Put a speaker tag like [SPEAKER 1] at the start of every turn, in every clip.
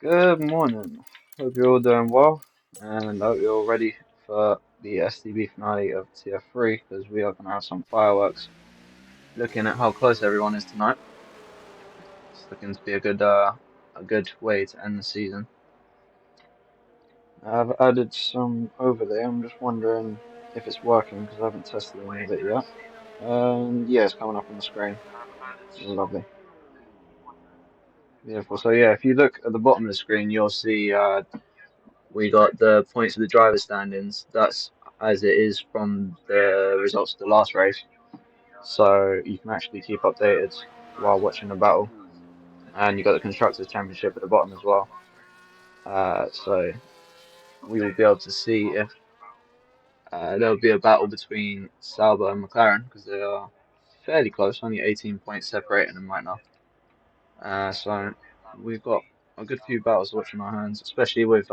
[SPEAKER 1] Good morning. Hope you're all doing well, and hope you're all ready for the STB finale of Tier 3 because we are going to have some fireworks. Looking at how close everyone is tonight, it's looking to be a good way to end the season. I've added some overlay. I'm just wondering if it's working because I haven't tested any of it yet. And yeah, it's coming up on the screen. Lovely. Beautiful. So yeah, if you look at the bottom of the screen, you'll see we got the points of the driver standings. That's as it is from the results of the last race. So you can actually keep updated while watching the battle. And you got the Constructors' Championship at the bottom as well. So we will be able to see if there'll be a battle between Sauber and McLaren because they are fairly close, only 18 points separating them right now. So we've got a good few battles watching our hands, especially with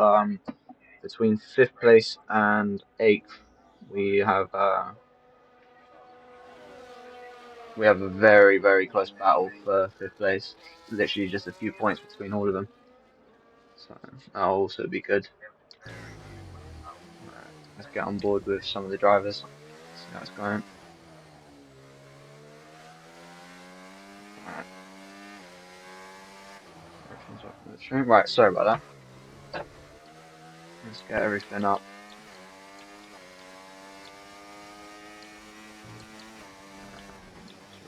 [SPEAKER 1] between fifth place and eighth. We have uh, we have a very close battle for fifth place. Literally just a few points between all of them. So that'll also be good. Right, let's get on board with some of the drivers. See how it's going. Right, everything's off the stream. Right, sorry about that. Let's get everything up.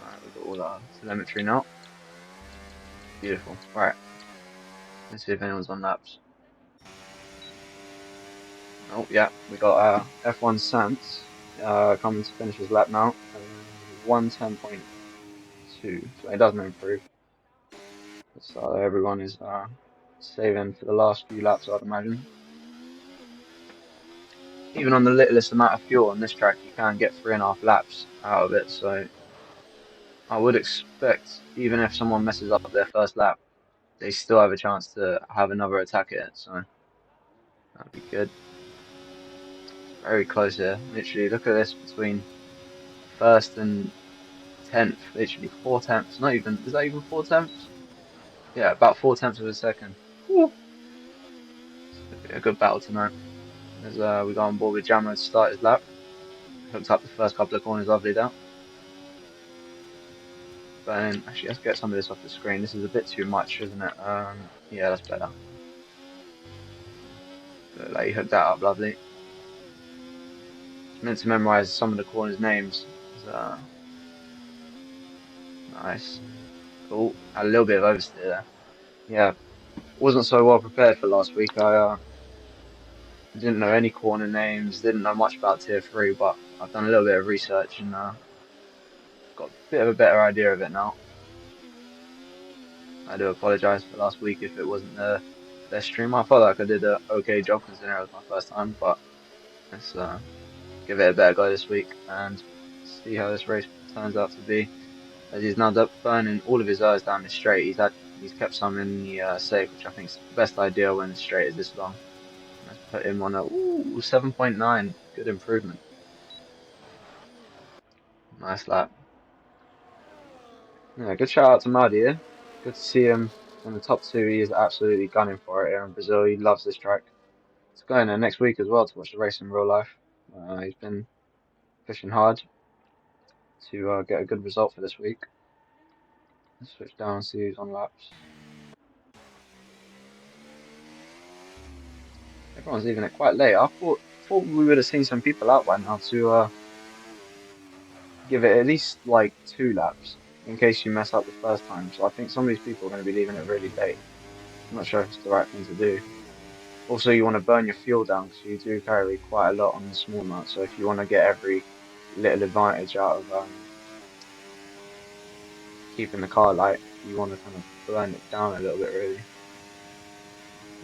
[SPEAKER 1] Right, we've got all our telemetry now. Beautiful. Right, let's see if anyone's on laps. Oh yeah, we got F1 Sant coming to finish his lap now. 110.2, so it doesn't improve. So everyone is saving for the last few laps, I'd imagine. Even on the littlest amount of fuel on this track, you can get 3.5 laps out of it. So I would expect, even if someone messes up their first lap, they still have a chance to have another attack at it. So that'd be good. Very close here. Literally, look at this between first and 10th. Literally 4 tenths. Not even. Is that even 4 tenths? Yeah, about 4 tenths of a second. Woo. It's a good battle tonight. As we go on board with Jammer to start his lap. Hooked up the first couple of corners lovely there. But then, actually, let's get some of this off the screen. This is a bit too much, isn't it? Yeah, that's better. Look like you hooked that up lovely. Meant to memorize some of the corners' names. Nice. Cool. Had a little bit of oversteer there. Yeah, wasn't so well prepared for last week. I didn't know any corner names, didn't know much about Tier 3, but I've done a little bit of research and got a bit of a better idea of it now. I do apologise for last week if it wasn't the best stream. I felt like I did an okay job considering it was my first time, but let's give it a better go this week and see how this race turns out to be. As he's now burning all of his eyes down the straight, he's kept some in the safe, which I think is the best idea when the straight is this long. Let's put him on a 7.9, good improvement. Nice lap. Yeah, good shout out to Muddy here. Good to see him in the top two. He is absolutely gunning for it here in Brazil. He loves this track. He's going there next week as well to watch the race in real life. He's been pushing hard to get a good result for this week. Let's switch down and see who's on laps. Everyone's leaving it quite late. I thought we would have seen some people out by now to give it at least like 2 laps in case you mess up the first time. So I think some of these people are going to be leaving it really late. I'm not sure if it's the right thing to do. Also, you want to burn your fuel down because you do carry quite a lot on the small amount. So if you want to get every little advantage out of keeping the car light, you want to kind of burn it down a little bit really.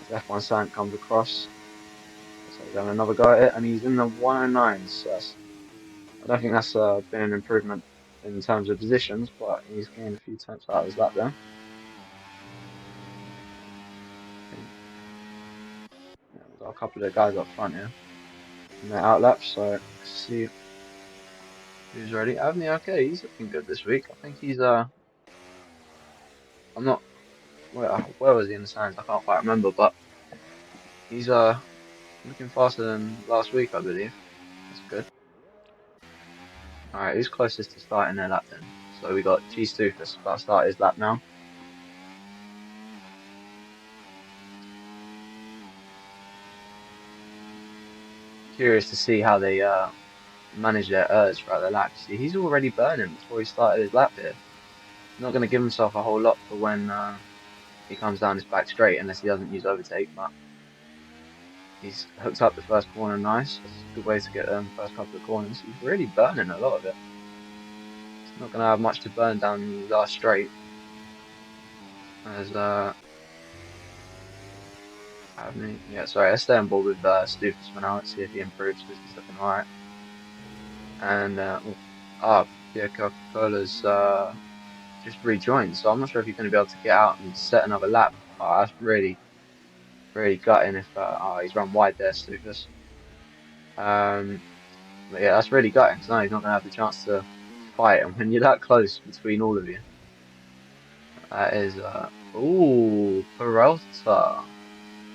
[SPEAKER 1] As F1 Sant comes across, so he's having another go at it, and he's in the 109s. So I don't think that's been an improvement in terms of positions, but he's gained a few tenths out of his lap there. Yeah, we've got a couple of guys up front here in their out laps, so let's see who's ready. Avni, okay, he's looking good this week. I think he's I'm not where was he in the stands? I can't quite remember, but he's looking faster than last week, I believe. That's good. All right, who's closest to starting their lap then? So we got G Stoofus about to start his lap now. Curious to see how they manage their errs throughout the lap. See, he's already burning before he started his lap here. Not going to give himself a whole lot for when he comes down his back straight unless he doesn't use overtake, but he's hooked up the first corner nice. That's a good way to get first couple of corners. He's really burning a lot of it. He's not going to have much to burn down the last straight. As yeah, sorry, let's stay on board with Stoofus for now. Let's see if he improves because he's looking alright. And yeah, Coca-Cola's just rejoined, so I'm not sure if he's going to be able to get out and set another lap. Oh, that's really gutting if he's run wide there, Stoofus. But yeah, that's really gutting because now he's not going to have the chance to fight. And when you're that close between all of you, that is ooh, Peralta.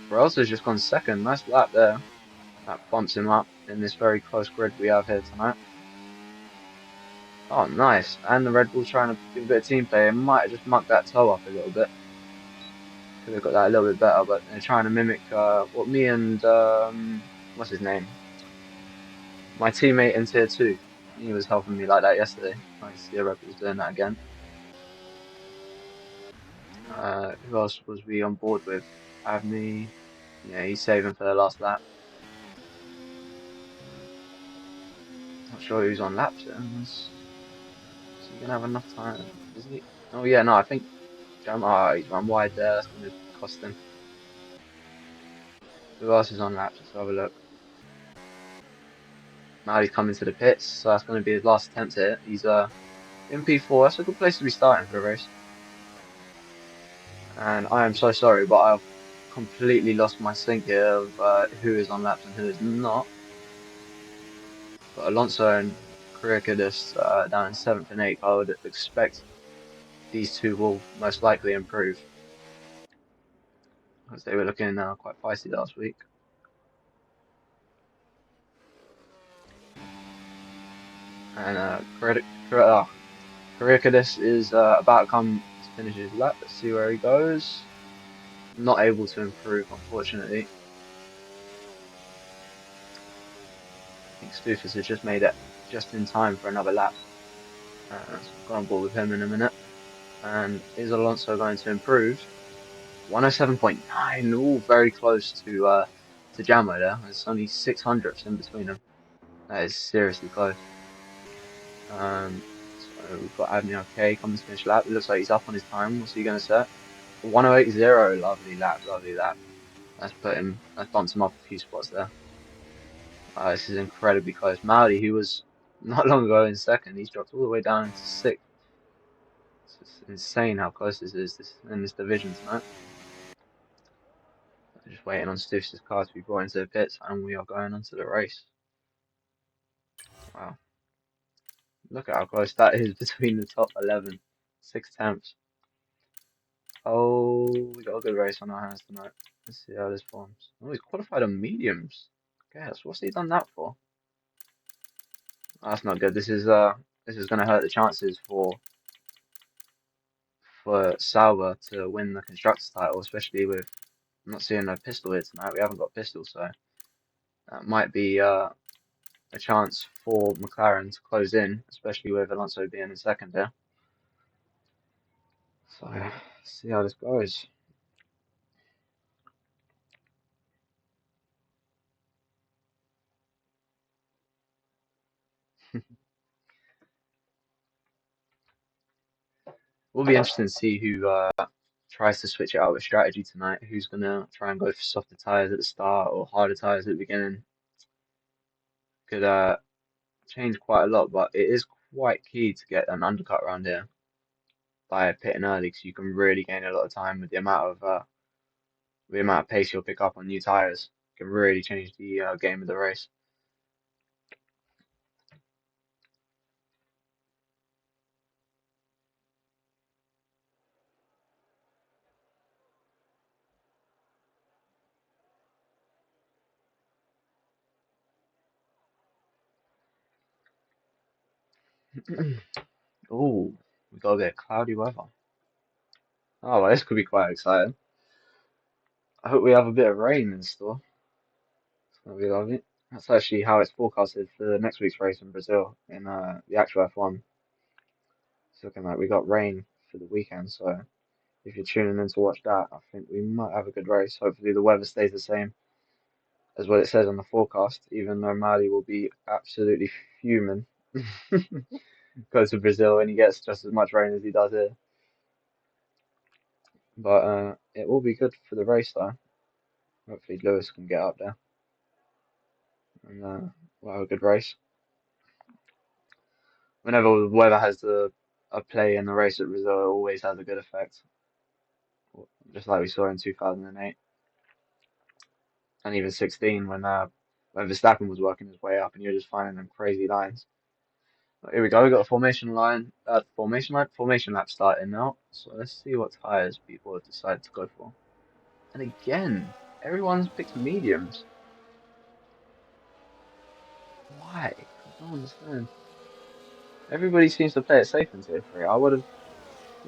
[SPEAKER 1] Peralta's just gone second. Nice lap there. That bumps him up in this very close grid we have here tonight. Oh, nice. And the Red Bull's trying to do a bit of team play. It might have just mucked that toe up a little bit. Could have got that a little bit better, but they're trying to mimic what me and what's his name? My teammate in tier 2. He was helping me like that yesterday. Nice to see a Red Bull's doing that again. Who else was we on board with? Avni. Yeah, he's saving for the last lap. Not sure who's on laps then. Is he gonna have enough time? Is he? Oh yeah, no, I think he's run wide there. That's gonna cost him. Who else is on laps? Let's have a look. Now he's coming to the pits, so that's gonna be his last attempt here. He's in P4. That's a good place to be starting for a race. And I am so sorry, but I've completely lost my sync here of who is on laps and who is not. But Alonso and Kyrgios down in 7th and 8th, I would expect these two will most likely improve. Because they were looking quite feisty last week. And Kyrgios is about to come to finish his lap. Let's see where he goes. Not able to improve, unfortunately. I think Stoofus has just made it just in time for another lap. So we'll go on board with him in a minute. And is Alonso going to improve? 107.9, all very close to Jamo there. There's only 600ths in between them. That is seriously close. So we've got Avni okay coming to finish lap. It looks like he's up on his time. What's he going to set? 1080, lovely lap, lovely lap. That's bumped him up a few spots there. This is incredibly close. Maudi, who was not long ago in second, he's dropped all the way down into sixth. It's just insane how close this is in this division tonight. Just waiting on Stoof's car to be brought into the pits, and we are going onto the race. Wow. Look at how close that is between the top 11. 6 tenths. Oh, we got a good race on our hands tonight. Let's see how this forms. Oh, he's qualified on mediums. Guess what's he done that for? Oh, that's not good. This is going to hurt the chances for Sauber to win the constructors title, especially with not seeing no pistol here tonight. We haven't got pistol, so that might be a chance for McLaren to close in, especially with Alonso being in second there. So see how this goes. Will be interesting to see who tries to switch it out with strategy tonight. Who's gonna try and go for softer tires at the start or harder tires at the beginning? Could change quite a lot, but it is quite key to get an undercut around here by pitting early, because you can really gain a lot of time with the amount of pace you'll pick up on new tires. Can really change the game of the race. Oh, we got a bit of cloudy weather. Oh, well, this could be quite exciting. I hope we have a bit of rain in store. That'll be lovely. That's actually how it's forecasted for next week's race in Brazil in the actual F1. It's looking like we got rain for the weekend, so if you're tuning in to watch that, I think we might have a good race. Hopefully the weather stays the same as what it says on the forecast, even though Mali will be absolutely fuming. Goes to Brazil and he gets just as much rain as he does here. But it will be good for the race though. Hopefully Lewis can get up there and we'll have a good race. Whenever the weather has a play in the race at Brazil, it always has a good effect. Just like we saw in 2008 and even 16 when Verstappen was working his way up and you're just finding them crazy lines. Here we go, we got a formation lap starting now. So let's see what tires people have decided to go for. And again, everyone's picked mediums. Why? I don't understand. Everybody seems to play it safe in tier 3. I would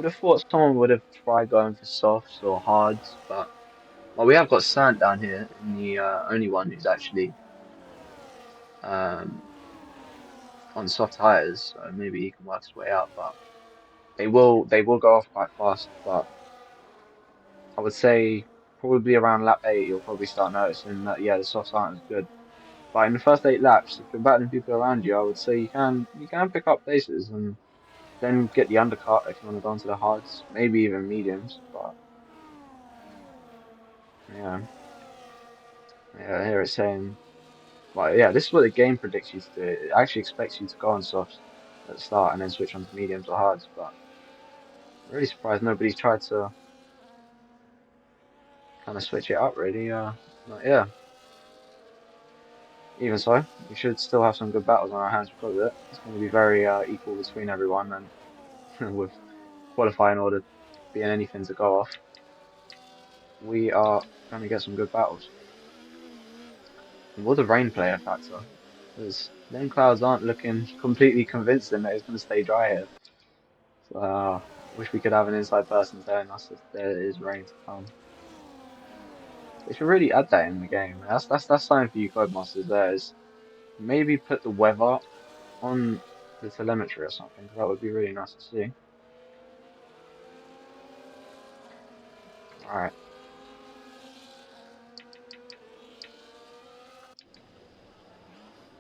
[SPEAKER 1] have thought someone would have tried going for softs or hards, but well, we have got Sant down here in the only one who's actually um, on soft tires, so maybe he can work his way up. But they will go off quite fast. But I would say probably around lap 8, you'll probably start noticing that yeah, the softs aren't as good. But in the first 8 laps, if you're battling people around you, I would say you can pick up places and then get the undercut if you want to go into the hards, maybe even mediums. But yeah, yeah, here it's saying, well, yeah, this is what the game predicts you to do. It actually expects you to go on softs at the start and then switch on to mediums or hards. But I'm really surprised nobody's tried to kind of switch it up, really. But yeah, even so, we should still have some good battles on our hands because of it. It's going to be very equal between everyone, and with qualifying order being anything to go off, we are going to get some good battles. And will the rain play a factor? Because them clouds aren't looking completely convincing that it's going to stay dry here. So, wish we could have an inside person telling us if there is rain to come. They should really add that in the game. That's something for you Codemasters there is maybe put the weather on the telemetry or something, 'cause that would be really nice to see. Alright,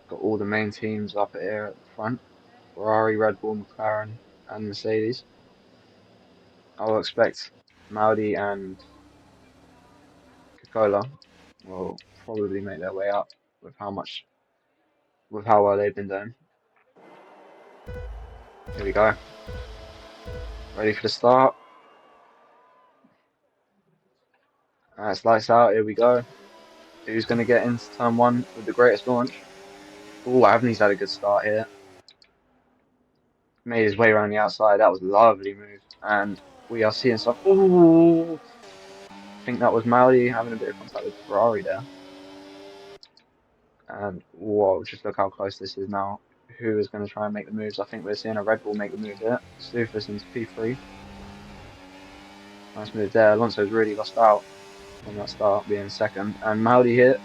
[SPEAKER 1] got all the main teams up here at the front. Ferrari, Red Bull, McLaren, and Mercedes. I will expect Maudi and Coca-Cola will probably make their way up with how well they've been doing. Here we go. Ready for the start. It's lights out. Here we go. Who's going to get into turn one with the greatest launch? Oh, Avni's had a good start here. Made his way around the outside. That was a lovely move. And we are seeing some. Oh, I think that was Maui having a bit of contact with Ferrari there. And whoa, just look how close this is now. Who is going to try and make the moves? I think we're seeing a Red Bull make the move here. Stufus into P3. Nice move there. Alonso's really lost out from that start, being second. And Maudi here.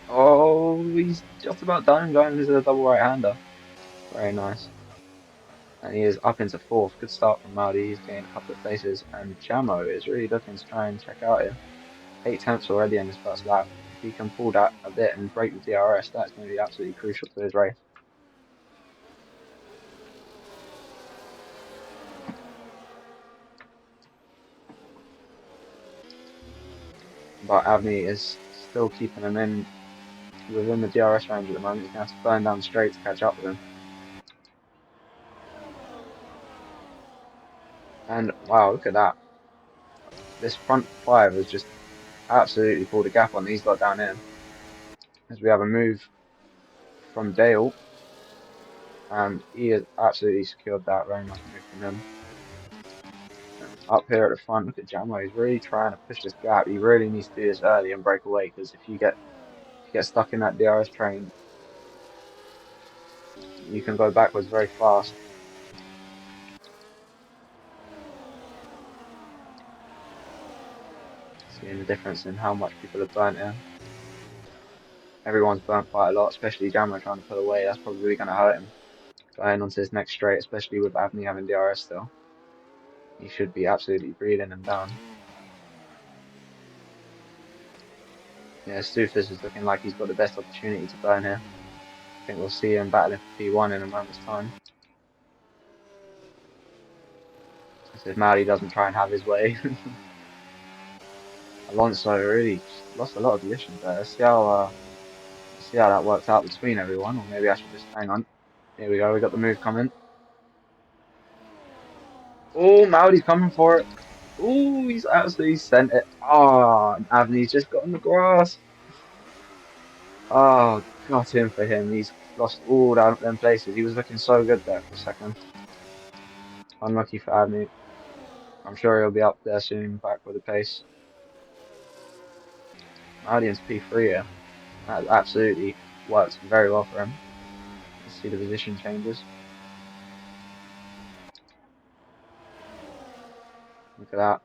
[SPEAKER 1] Oh, he's just about done going into the double right-hander. Very nice. And he is up into fourth. Good start from Maudi. He's gained a couple of places. And Jamo is really looking to try and check out here. 8 tenths already in his first lap. If he can pull that a bit and break the DRS, that's going to be absolutely crucial to his race. But Avni is still keeping him in within the DRS range at the moment. He's going to have to burn down straight to catch up with him. And wow, look at that. This front five has just absolutely pulled a gap on these lot down here. As we have a move from Dale, and he has absolutely secured that. Very nice move from him. And up here at the front, look at Jamo. He's really trying to push this gap. He really needs to do this early and break away because if you get stuck in that DRS train, You can go backwards very fast. Seeing the difference in how much people have burnt here. Everyone's burnt quite a lot, especially Jammer trying to pull away. That's probably going to hurt him going onto his next straight, especially with Avni having DRS still. He should be absolutely breathing him down. Yeah, Stufus is looking like he's got the best opportunity to burn here. I think we'll see him battling for P1 in a moment's time. Just if Maori doesn't try and have his way. Alonso really lost a lot of positions there. Let's see how that works out between everyone, or maybe I should just hang on. Here we go, we got the move coming. Oh, Maori's coming for it. Oh, he's absolutely sent it. Oh, Avni's just got on the grass. Oh, got him for him. He's lost all them places. He was looking so good there for a second. Unlucky for Avni. I'm sure he'll be up there soon, back with the pace. Audience P3 here. That absolutely works very well for him. Let's see the position changes. Look at that.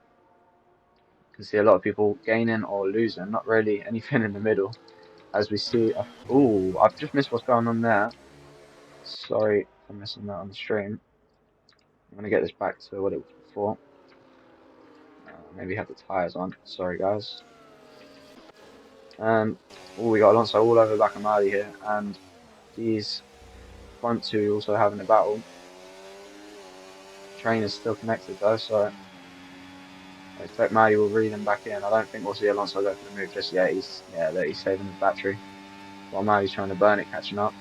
[SPEAKER 1] You can see a lot of people gaining or losing, not really anything in the middle. As we see, oh, I've just missed what's going on there. Sorry for missing that on the stream. I'm going to get this back to what it was before. Maybe have the tyres on. Sorry, guys. Oh, we got Alonso all over Bakamali here, and these front two also having a battle. Train is still connected though, so I expect Maddie will read him back in. I don't think we'll see Alonso go for the move just yet. He's saving his battery while Maddie's trying to burn it, catching up.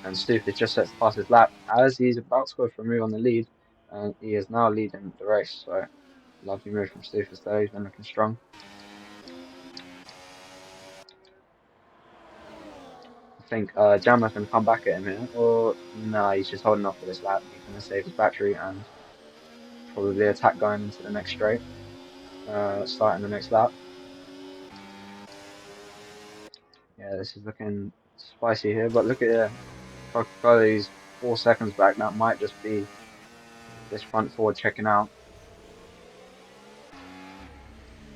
[SPEAKER 1] And Stupid just sets past his lap as he's about to go for a move on the lead, and he is now leading the race. So lovely move from Stupid there. He's been looking strong. I think Jammer's going to come back at him here, or no, he's just holding off for this lap. He's going to save his battery and probably attack going into the next straight, starting the next lap. Yeah, this is looking spicy here, but look at it. Coca-Cola's 4 seconds back. That might just be this front forward checking out.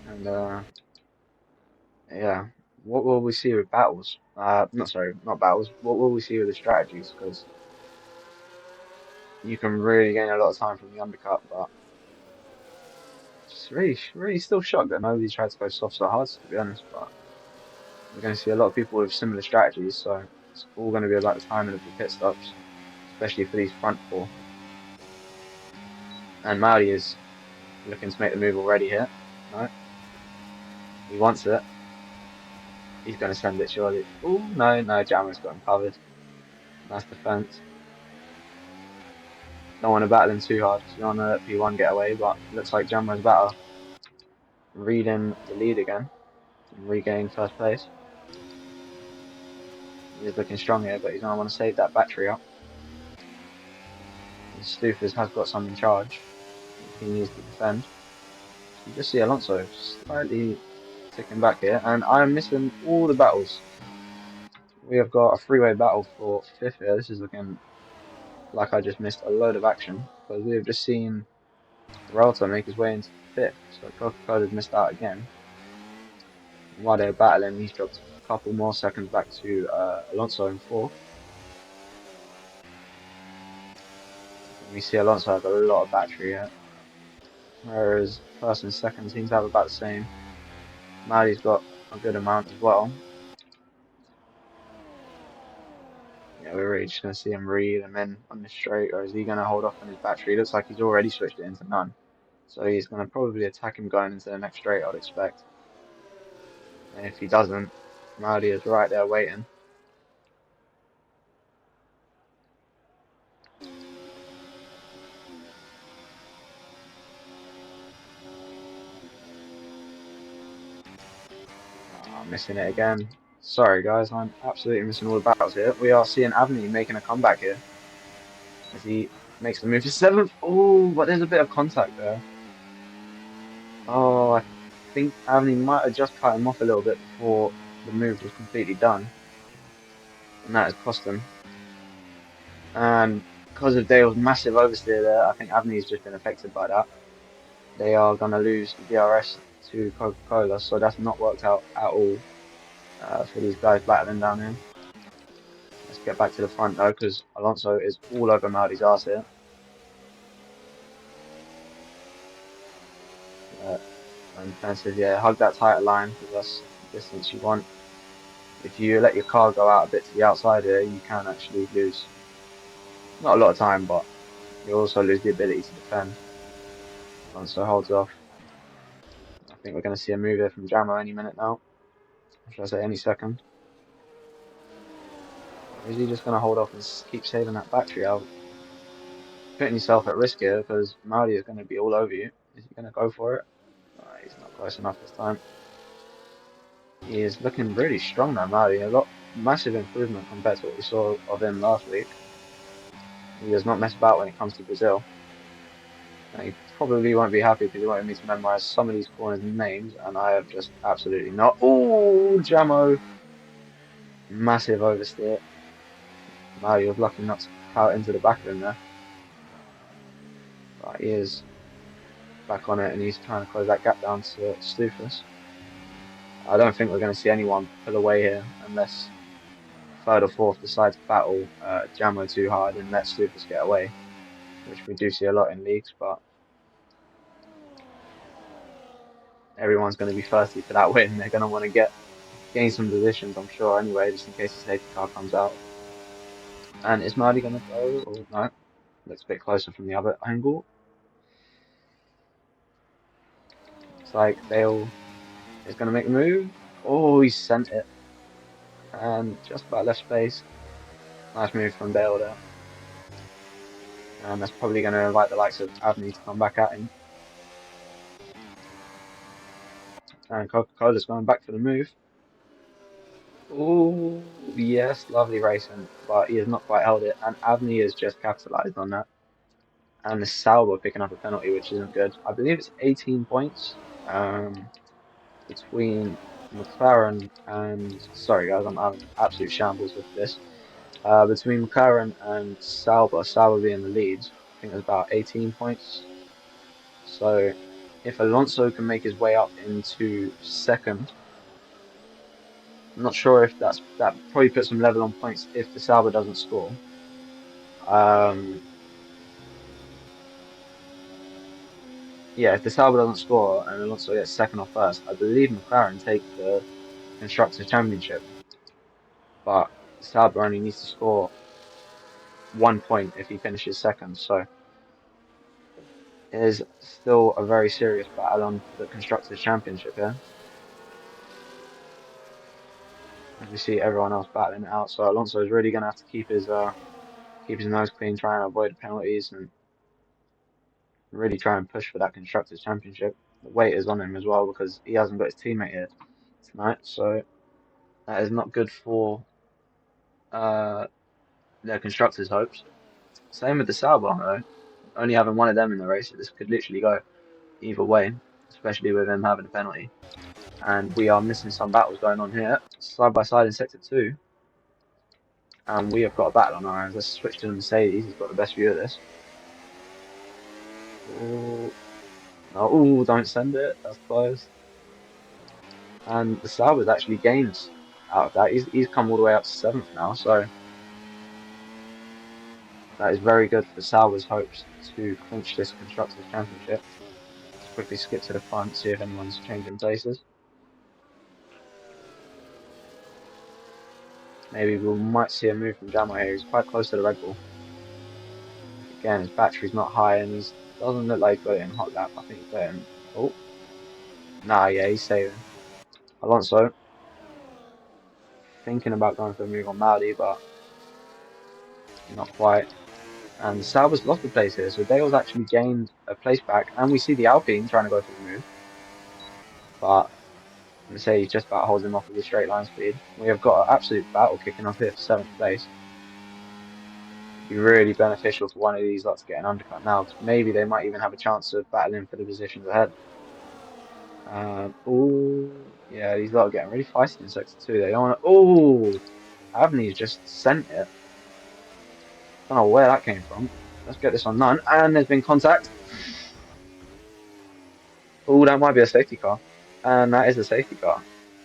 [SPEAKER 1] And yeah, what will we see with battles? Not battles. What will we see with the strategies? Because you can really gain a lot of time from the undercut, but just really still shocked that nobody tried to go soft so hard, to be honest. But we're going to see a lot of people with similar strategies, so it's all going to be about the timing of the pit stops, especially for these front four. And Maori is looking to make the move already here. No, he wants it. He's going to send it surely. Oh no, Jammer's got him covered. Nice defense. Don't want to battle him too hard because you don't want to let P1 get away, but looks like Jammer's better. Reading the lead again and regaining first place. He's looking strong here, but he's going to want to save that battery up. And Stoofers has got some in charge. He needs to defend. You just see Alonso slightly ticking back here, and I'm missing all the battles. We have got a three-way battle for fifth here. This is looking like I just missed a load of action because we have just seen Peralta make his way into fifth, so Coca-Cola's missed out again. And while they're battling, he's dropped a couple more seconds back to Alonso in fourth. And we see Alonso has a lot of battery here, whereas first and second seem to have about the same. Maddie's got a good amount as well. Yeah, we're really just going to see him read and then on the straight, or is he going to hold off on his battery? It looks like he's already switched it into none. So he's going to probably attack him going into the next straight, I'd expect. And if he doesn't, Maudi is right there waiting. Oh, missing it again. Sorry guys, I'm absolutely missing all the battles here. We are seeing Avni making a comeback here. As he makes the move to seventh. Oh, but there's a bit of contact there. Oh, I think Avni might have just cut him off a little bit before the move was completely done. And that has cost him. And because of Dale's massive oversteer there, I think Avni's just been affected by that. They are going to lose the DRS to Coca-Cola, so that's not worked out at all for these guys battling down here. Let's get back to the front though, because Alonso is all over Maldi's arse here. And defensive, yeah, hug that tighter line because that's the distance you want. If you let your car go out a bit to the outside here, you can actually lose not a lot of time, but you also lose the ability to defend. Alonso holds off. I think we're going to see a move here from Jamo any minute now. Should I say any second? Or is he just going to hold off and keep saving that battery out? Putting yourself at risk here because Maudi is going to be all over you. Is he going to go for it? He's not close enough this time. He is looking really strong now, Maudi. Massive improvement compared to what we saw of him last week. He does not mess about when it comes to Brazil. And he probably won't be happy because he wanted me to memorize some of these corners' names, and I have just absolutely not. Oh, Jamo! Massive oversteer. Maudi was lucky not to power into the back of him there. But he is back on it and he's trying to close that gap down to Stufus. I don't think we're going to see anyone pull away here unless third or fourth decide to battle Jamo too hard and let Stufus get away, which we do see a lot in leagues, but everyone's going to be thirsty for that win. They're going to want to gain some positions, I'm sure, anyway, just in case the safety car comes out. And is Marty going to go? Or no? Looks a bit closer from the other angle. Looks like Dale is going to make the move. Oh, he sent it. And just about left space. Nice move from Dale there. And that's probably going to invite the likes of Avni to come back at him. And Coca-Cola's going back for the move. Oh, yes, lovely racing, but he has not quite held it. And Avni has just capitalized on that. And the Sauber picking up a penalty, which isn't good. I believe it's 18 points between McLaren and. Sorry, guys, I'm having absolute shambles with this. Between McLaren and Sauber, Sauber being the lead, I think there's about 18 points. So if Alonso can make his way up into second, I'm not sure if that probably puts him level on points if the Sauber doesn't score. Yeah, if the Sauber doesn't score and Alonso gets second or first, I believe McLaren take the Constructors' Championship. But Sauber only needs to score 1 point if he finishes second, so it is still a very serious battle on the Constructors' Championship here. As we see everyone else battling it out, so Alonso is really going to have to keep his nose clean, try and avoid penalties, and really try and push for that Constructors' Championship. The weight is on him as well because he hasn't got his teammate here tonight, so that is not good for uh, their Constructors' hopes. Same with the Sauber, though. Only having one of them in the race, this could literally go either way, especially with him having a penalty. And we are missing some battles going on here, side by side in sector 2. And we have got a battle on our hands. Let's switch to the Mercedes. He's got the best view of this. Oh, no, ooh, don't send it. That's close. And the Sauber's actually gained out of that. He's come all the way up to 7th now, so that is very good for Sauber's hopes to clinch this Constructors' Championship. Let's quickly skip to the front, see if anyone's changing places. Maybe we might see a move from Jamo here. He's quite close to the Red Bull. Again, his battery's not high and he doesn't look like he's got it in hot lap. I think he's got it in. Oh, nah, yeah, he's saving. Alonso thinking about going for a move on Maudi, but not quite. And Sauber's lost the place here, so Dale's actually gained a place back. And we see the Alpine trying to go for the move, but Mercedes just about holds him off with a straight line speed. We have got an absolute battle kicking off here for 7th place. Be really beneficial for one of these lots to get an undercut now, because maybe they might even have a chance of battling for the positions ahead. Oh, yeah, these lot are getting really feisty in sector 2. They don't want to. Oh, Avni's just sent it. Don't know where that came from. Let's get this on none. And there's been contact. Oh, that might be a safety car. And that is a safety car.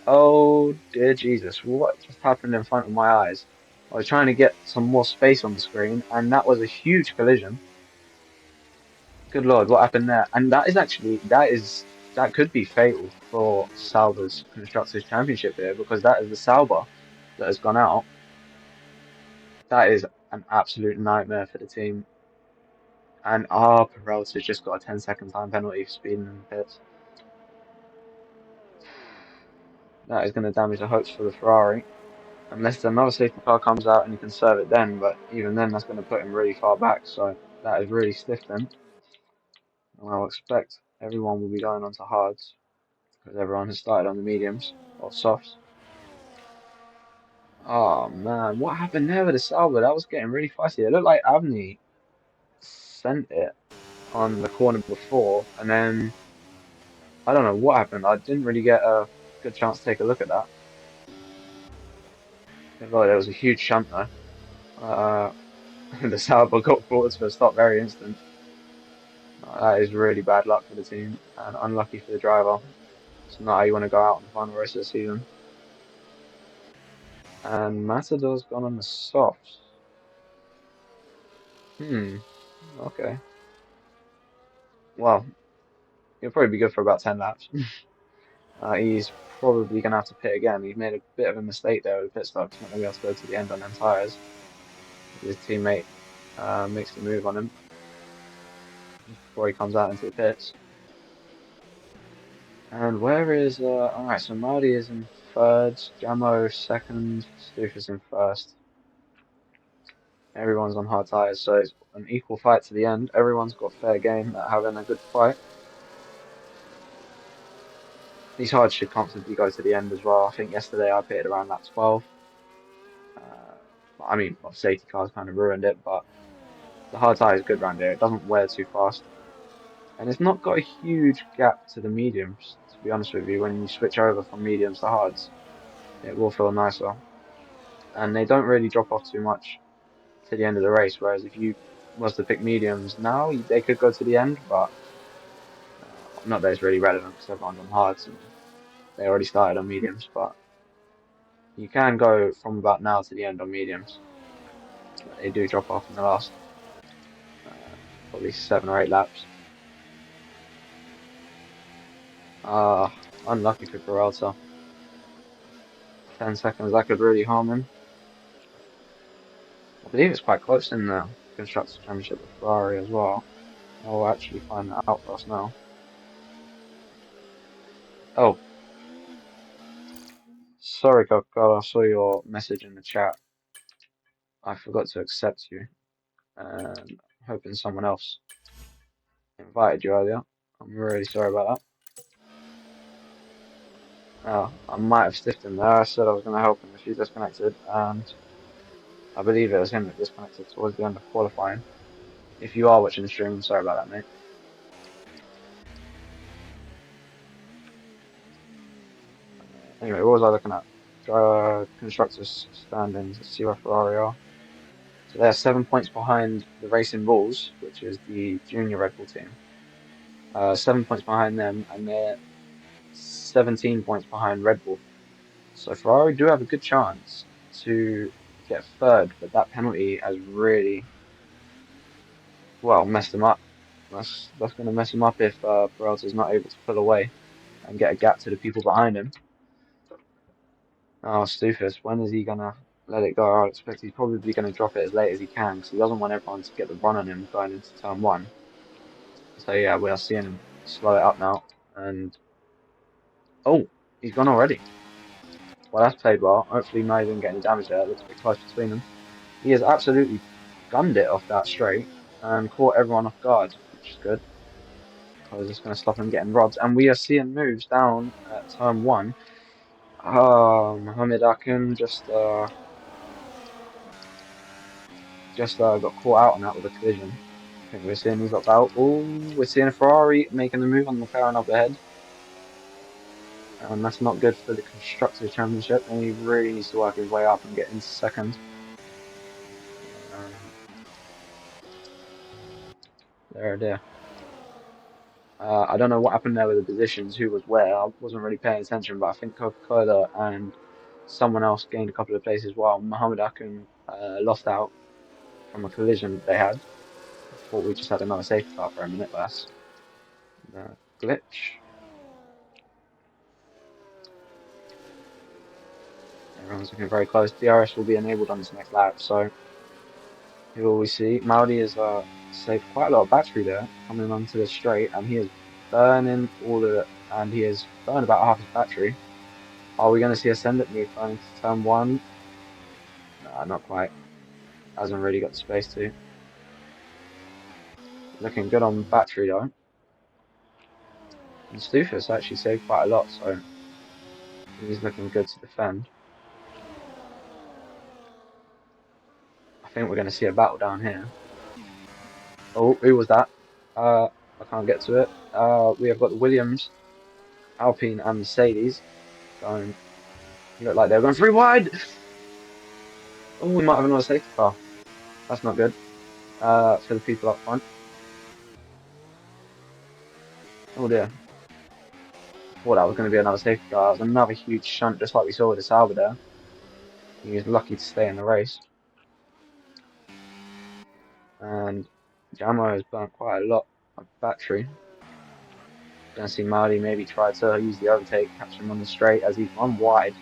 [SPEAKER 1] Oh, dear Jesus. What just happened in front of my eyes? I was trying to get some more space on the screen, and that was a huge collision. Good Lord, what happened there? And that is actually, that could be fatal for Sauber's Constructors' Championship here, because that is the Sauber that has gone out. That is an absolute nightmare for the team. And Peralta's just got a 10-second time penalty for speeding in the pits. That is going to damage the hopes for the Ferrari. Unless another safety car comes out and he can serve it then, but even then that's going to put him really far back, so that is really stiff then. And I'll expect everyone will be going on to hards, because everyone has started on the mediums, or softs. Oh man, what happened there with the Sauber? That was getting really fussy. It looked like Avni sent it on the corner before, and then I don't know what happened. I didn't really get a good chance to take a look at that. It looked like there was a huge shunt though. The Sauber got brought to a stop very instant. That is really bad luck for the team and unlucky for the driver. It's not how you want to go out on the final race of the season. And Matador's gone on the softs. Okay. Well, he'll probably be good for about 10 laps. He's probably going to have to pit again. He's made a bit of a mistake there with the pit stop. He's not going to be able to go to the end on them tyres. His teammate makes the move on him before he comes out into the pits. And where is alright, so Marty is in third, Jamo second, Stoof is in first. Everyone's on hard tyres, so it's an equal fight to the end. Everyone's got fair game at having a good fight. These hards should comfortably go to the end as well. I think yesterday I pitted around lap 12. I mean, safety cars kind of ruined it, but the hard tyre is good around here. It doesn't wear too fast. And it's not got a huge gap to the mediums, to be honest with you. When you switch over from mediums to hards, it will feel nicer. And they don't really drop off too much to the end of the race, whereas if you was to pick mediums now, they could go to the end, but not that it's really relevant because everyone's on hards and they already started on mediums, but you can go from about now to the end on mediums. But they do drop off in the last probably 7 or 8 laps. Unlucky for Peralta. 10 seconds, that could really harm him. I believe it's quite close in the Constructors' Championship with Ferrari as well. I'll actually find that out for us now. Oh, sorry, Coco, I saw your message in the chat. I forgot to accept you. And hoping someone else invited you earlier. I'm really sorry about that. I might have stiffed him there. I said I was going to help him if he disconnected, and I believe it was him that disconnected towards the end of qualifying. If you are watching the stream, sorry about that, mate. Anyway, what was I looking at? Constructors standings. Let's see where Ferrari are. So they're 7 points behind the Racing Bulls, which is the junior Red Bull team. 7 points behind them, and they're 17 points behind Red Bull. So Ferrari do have a good chance to get third, but that penalty has really, well, messed them up. That's going to mess them up if Peralta's not able to pull away and get a gap to the people behind him. Oh, Stufus, when is he going to let it go? I expect he's probably going to drop it as late as he can because he doesn't want everyone to get the run on him going into turn one. So yeah, we are seeing him slow it up now. And oh, he's gone already. Well, that's played well. Hopefully not even getting any damage there. It looks a bit close between them. He has absolutely gunned it off that straight and caught everyone off guard, which is good. I was just going to stop him getting robbed. And we are seeing moves down at turn one. Mohamed Akin just got caught out on that with a collision. I think we're seeing he's got out. Oh, we're seeing a Ferrari making the move on the McLaren up ahead. And that's not good for the Constructors' Championship. And he really needs to work his way up and get into second. There, there. I don't know what happened there with the positions, who was where. I wasn't really paying attention, but I think Coca-Cola and someone else gained a couple of places while Mohammed Akin lost out from a collision they had. I thought we just had another safety car for a minute, but that's the glitch. Everyone's looking very close. DRS will be enabled on this next lap, so here will we see. Maudi has saved quite a lot of battery there coming onto the straight, and he is burning all of it, and he has burned about half his battery. Are we going to see a send-it move going into turn one? Nah, not quite. Hasn't really got the space to. Looking good on battery though. And Stufus actually saved quite a lot, so he's looking good to defend. I think we're going to see a battle down here. Oh, who was that? I can't get to it. We have got the Williams, Alpine, and Mercedes going. Look like they're going three wide. Oh, we might have another safety car. That's not good. For the people up front. Oh dear. Thought that was going to be another safety car. It was another huge shunt, just like we saw with the Sauber there. He was lucky to stay in the race. And Jamo has burnt quite a lot of battery. Gonna see Marley maybe try to use the overtake, catch him on the straight as he's run wide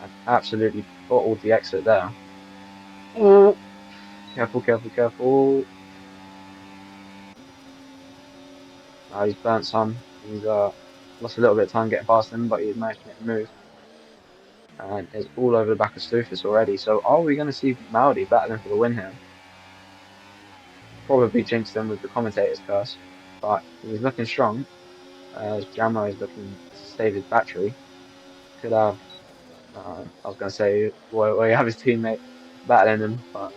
[SPEAKER 1] and absolutely bottled the exit there. Oh, careful, careful, careful. He's burnt some. He's lost a little bit of time getting past him, but he's managed to make the move. And is all over the back of Stufus already. So are we going to see Maudi battling for the win here? Probably jinxed him with the commentator's curse, but he's looking strong as Jamo is looking to save his battery. Could have, I was going to say, well, he have his teammate battling him, but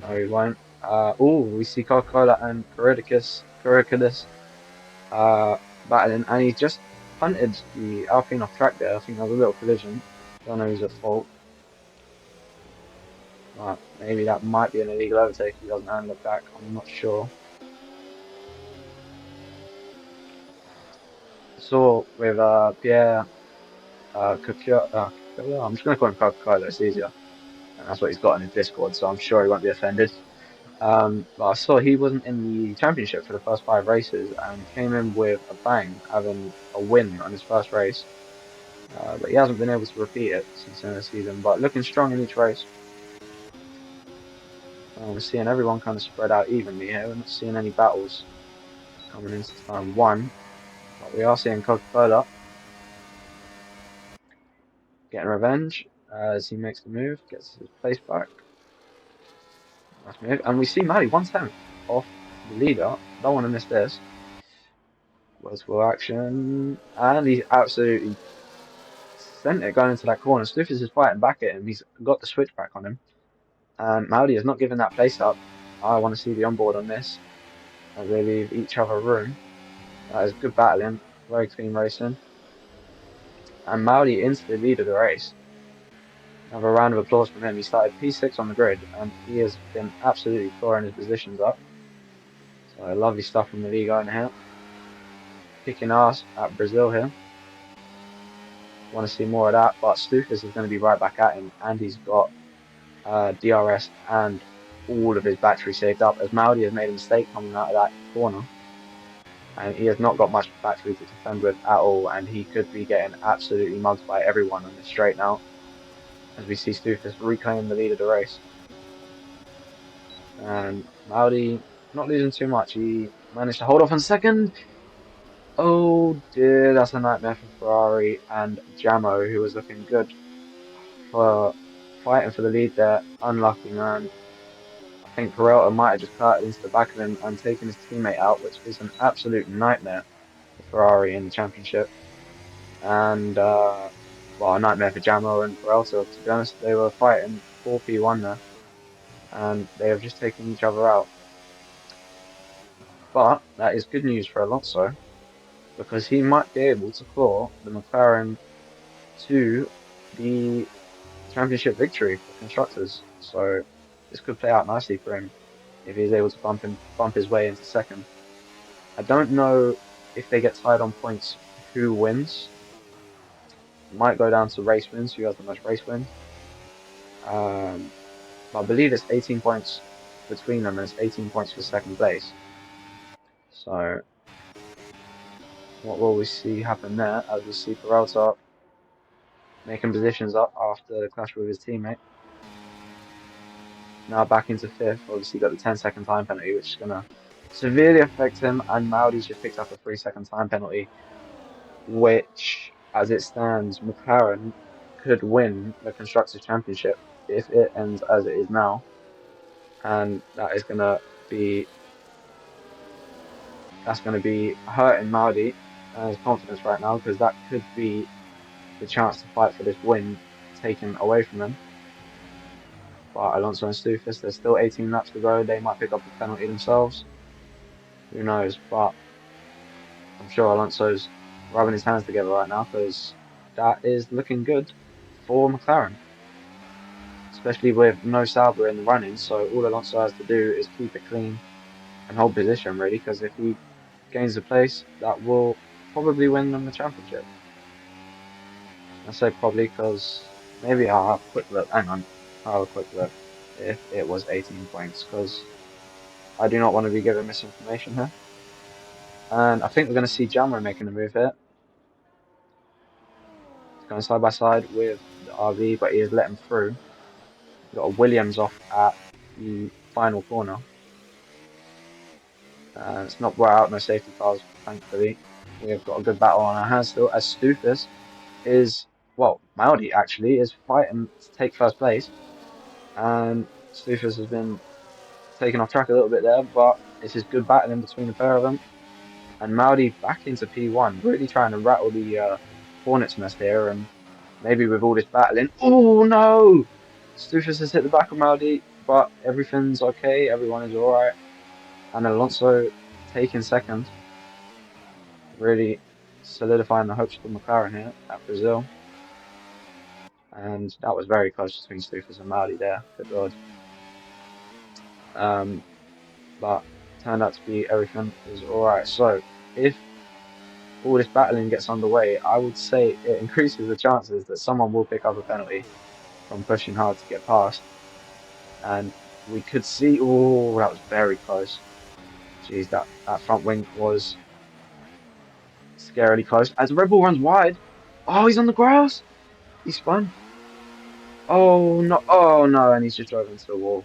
[SPEAKER 1] no, he won't. Oh, we see Coca-Cola and Coricus battling, and he's just punted the Alpine off track there. I think there was a little collision. Don't know who's at fault. Maybe that might be an illegal overtake if he doesn't handle it back. I'm not sure. I saw with Pierre I'm just going to call him Coca-Cola, it's easier. And that's what he's got in his Discord, so I'm sure he won't be offended. But I saw he wasn't in the championship for the first 5 races and came in with a bang, having a win on his first race. But he hasn't been able to repeat it since the end of the season, but looking strong in each race. We're seeing everyone kind of spread out evenly here. We're not seeing any battles coming into turn one, but we are seeing Coca-Cola getting revenge as he makes the move, gets his place back. Nice move. And we see Maddie 1/10 off the leader. Don't want to miss this. Vertical action. And he's absolutely sent it going into that corner. Stufus is fighting back at him. He's got the switchback on him. And Maudi has not given that place up. I want to see the onboard on this as they leave each other room. That is good battling. Very clean racing. And Maudi into the lead of the race. Another round of applause from him. He started P6 on the grid and he has been absolutely clawing his positions up. So lovely stuff from the league going here. Kicking ass at Brazil here. Want to see more of that, but Stufus is going to be right back at him, and he's got DRS and all of his battery saved up as Maudi has made a mistake coming out of that corner. And he has not got much battery to defend with at all, and he could be getting absolutely mugged by everyone on this straight now. As we see Stufus reclaim the lead of the race. And Maudi not losing too much. He managed to hold off on second. Oh dear, that's a nightmare for Ferrari and Jamo, who was looking good for fighting for the lead there. Unlucky, man. I think Peralta might have just cut into the back of him and taken his teammate out, which is an absolute nightmare for Ferrari in the championship. And, well, a nightmare for Jamo and Peralta. To be honest, they were fighting 4P1 there. And they have just taken each other out. But that is good news for Alonso, because he might be able to claw the McLaren to the championship victory for constructors. So this could play out nicely for him if he's able to bump his way into second. I don't know if they get tied on points who wins. It might go down to race wins, who has the most race wins. Um, but I believe it's 18 points between them, and it's 18 points for second place. So what will we see happen there? As we see Peralta making positions up after the clash with his teammate. Now back into fifth. Obviously got the 10-second time penalty, which is gonna severely affect him. And Maudi's just picked up a 3-second time penalty, which, as it stands, McLaren could win the Constructors' Championship if it ends as it is now, and be that's gonna be hurting Maudi and his confidence right now because that could be the chance to fight for this win taken away from him. But Alonso and Stufis, there's still 18 laps to go. They might pick up a penalty themselves. Who knows? But I'm sure Alonso's rubbing his hands together right now because that is looking good for McLaren, especially with no Sauber in the running. So all Alonso has to do is keep it clean and hold position, really, because if he gains the place, that will probably win them the championship. I say probably because maybe I'll have a quick look. Hang on, I'll have a quick look if it was 18 points because I do not want to be given misinformation here. And I think we're going to see Jammer making a move here. He's going side by side with the RV, but he has let him through. We've got a Williams off at the final corner. It's not brought out, no safety cars, thankfully. We have got a good battle on our hands still, as Stufis is, well, Maudi actually is fighting to take first place. And Stufis has been taken off track a little bit there, but it's just good battling between the pair of them. And Maudi back into P1, really trying to rattle the Hornets nest here. And maybe with all this battling, oh no! Stufis has hit the back of Maudi, but everything's okay, everyone is alright. And Alonso taking second, really solidifying the hopes for McLaren here at Brazil. And that was very close between Stufis and Maudi there, good lord. But turned out to be everything is alright. So if all this battling gets underway, I would say it increases the chances that someone will pick up a penalty from pushing hard to get past. And we could see, oh, that was very close. Jeez, that front wing was scarily close. As Red Bull runs wide, oh, he's on the grass. He spun. Oh no, and he's just drove into the wall.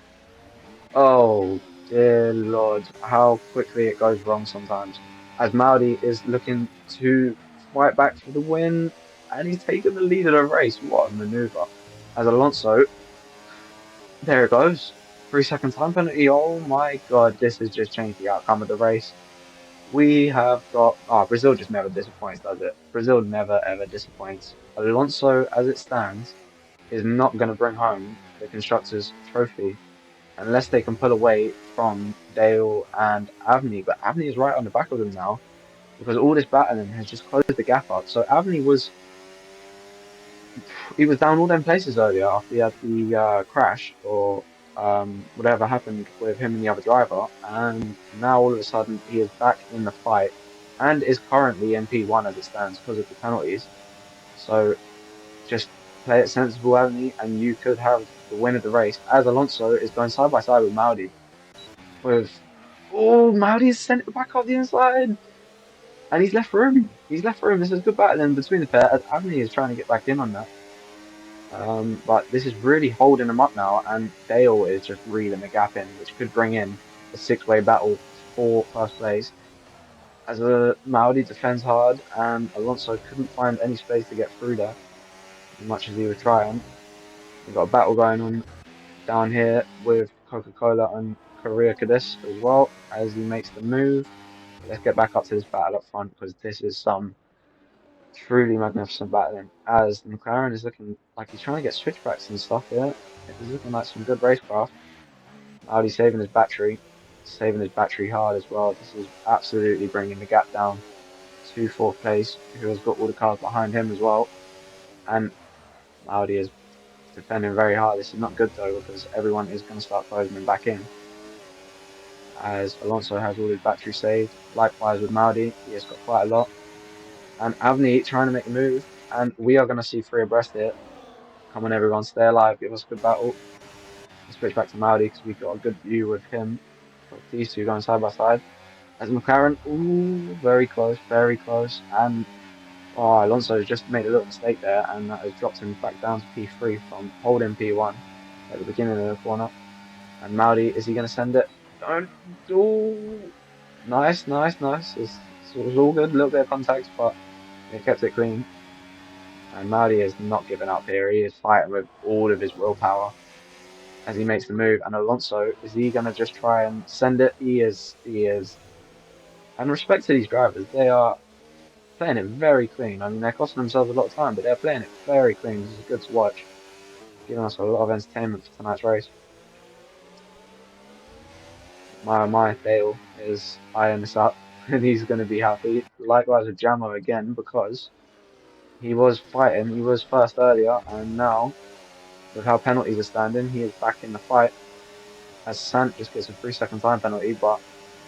[SPEAKER 1] Oh dear Lord, how quickly it goes wrong sometimes. As Maudi is looking to fight back for the win, and he's taken the lead of the race. What a maneuver! As Alonso, there it goes. 3-second time penalty. Oh my God, this has just changed the outcome of the race. We have got. Oh, Brazil just never disappoints, does it? Brazil never ever disappoints. Alonso, as it stands, is not going to bring home the Constructors' Trophy unless they can pull away from Dale and Avni. But Avni is right on the back of them now because all this battling has just closed the gap up. So Avni was down all them places earlier after he had the crash or whatever happened with him and the other driver, and now all of a sudden he is back in the fight and is currently in P1 as it stands because of the penalties. So just play it sensible, Avni, and you could have the win of the race as Alonso is going side by side with Maudi. With Maudi's sent it back off the inside, and he's left room. He's left room. This is good battling between the pair as Avni is trying to get back in on that. But this is really holding them up now, and Dale is just reeling the gap in, which could bring in a six-way battle for first place. As Maudi defends hard, and Alonso couldn't find any space to get through there, as much as he was trying. We've got a battle going on down here with Coca-Cola and Korea Kadis as well as he makes the move. Let's get back up to this battle up front because this is some truly magnificent battling. As McLaren is looking like he's trying to get switchbacks and stuff here. It is looking like some good racecraft. Audi saving his battery hard as well. This is absolutely bringing the gap down to fourth place, who has got all the cars behind him as well. And Audi is defending very hard. This is not good though because everyone is going to start closing him back in. as Alonso has all his battery saved. Likewise with Maudi, he has got quite a lot. And Avni trying to make a move, and we are going to see three abreast here. Come on, everyone, stay alive, give us a good battle. Let's switch back to Maudi because we got a good view with him, of these two going side by side. As McLaren, ooh, very close, very close. And oh, Alonso has just made a little mistake there, and that has dropped him back down to P3 from holding P1 at the beginning of the corner. And Maudi, is he going to send it? Don't do. Nice, nice, nice. It was all good, a little bit of contact, but he kept it clean. And Maudi is not giving up here. He is fighting with all of his willpower as he makes the move. And Alonso, is he going to just try and send it? He is. He is. And respect to these drivers, they are playing it very clean. I mean, they're costing themselves a lot of time, but they're playing it very clean. This is good to watch, giving us a lot of entertainment for tonight's race. My Dale is eyeing this up, and he's going to be happy. Likewise with Jamo again, because he was fighting. He was first earlier, and now with how penalties are standing, he is back in the fight. As Sant just gets a 3 second time penalty, but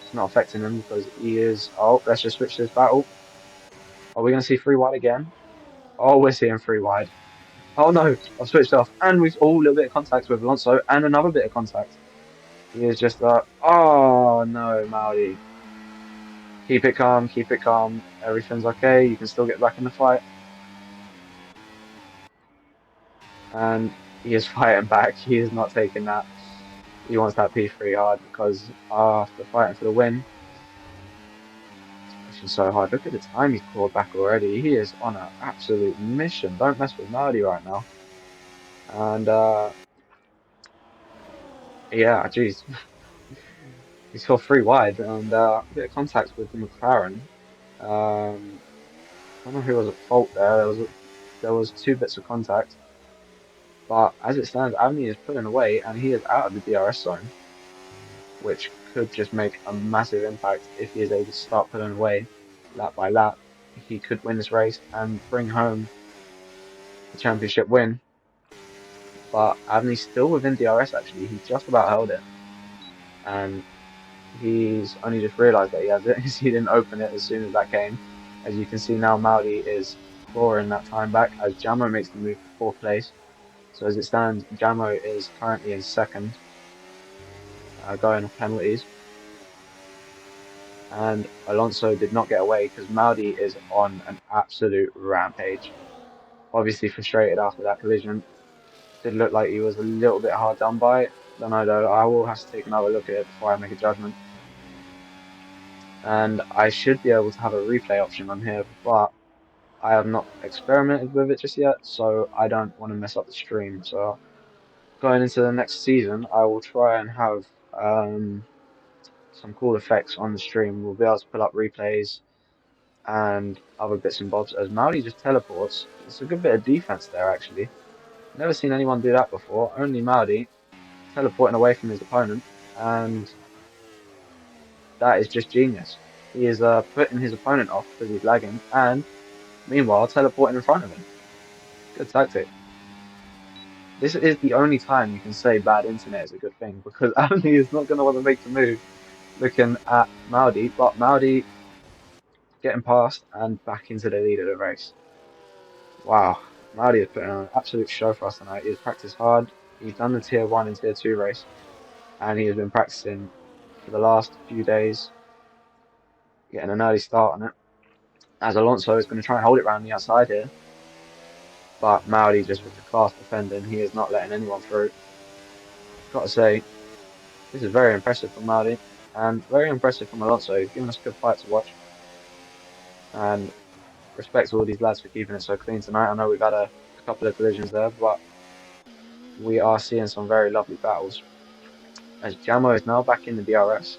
[SPEAKER 1] it's not affecting him because he is. Oh, let's just switch this battle. Are we going to see three wide again? Oh, we're seeing three wide. Oh no, I've switched off, and we've all a little bit of contact with Alonso, and another bit of contact. He is just oh no, Maudi. Keep it calm, keep it calm. Everything's okay. You can still get back in the fight. And he is fighting back. He is not taking that. He wants that P3 hard because after fighting for the win, he's pushing so hard. Look at the time he's clawed back already. He is on an absolute mission. Don't mess with Maudi right now. And yeah, geez. He saw three wide and a bit of contact with the McLaren. I don't know who was at fault there. There was two bits of contact, but as it stands, Avni is pulling away and he is out of the DRS zone, which could just make a massive impact if he is able to start pulling away lap by lap. He could win this race and bring home the championship win. But Avni's still within DRS actually. He just about held it, and he's only just realised that he has it because he didn't open it as soon as that came. As you can see now, Maudi is clawing that time back as Jamo makes the move to fourth place. So as it stands, Jamo is currently in second, going off penalties. And Alonso did not get away because Maudi is on an absolute rampage. Obviously frustrated after that collision. Did look like he was a little bit hard done by. Don't know though. I will have to take another look at it before I make a judgment. And I should be able to have a replay option on here, but I have not experimented with it just yet, so I don't want to mess up the stream. So going into the next season, I will try and have some cool effects on the stream. We'll be able to pull up replays and other bits and bobs. As Maudi just teleports, it's a good bit of defense there actually. Never seen anyone do that before. Only Maudi teleporting away from his opponent, and that is just genius. He is putting his opponent off because he's lagging, and meanwhile teleporting in front of him. Good tactic. This is the only time you can say bad internet is a good thing because Anthony is not going to want to make the move looking at Maudi, but Maudi getting past and back into the lead of the race. Wow, Maudi is putting on an absolute show for us tonight. He has practiced hard. He's done the tier 1 and tier 2 race, and he has been practicing for the last few days, getting an early start on it. As Alonso is going to try and hold it around the outside here, but Maudi just with the class defending, he is not letting anyone through. Got to say, this is very impressive from Maudi and very impressive from Alonso. He's given us a good fight to watch. And respect to all these lads for keeping it so clean tonight. I know we've had a couple of collisions there, but we are seeing some very lovely battles. As Jamo is now back in the DRS.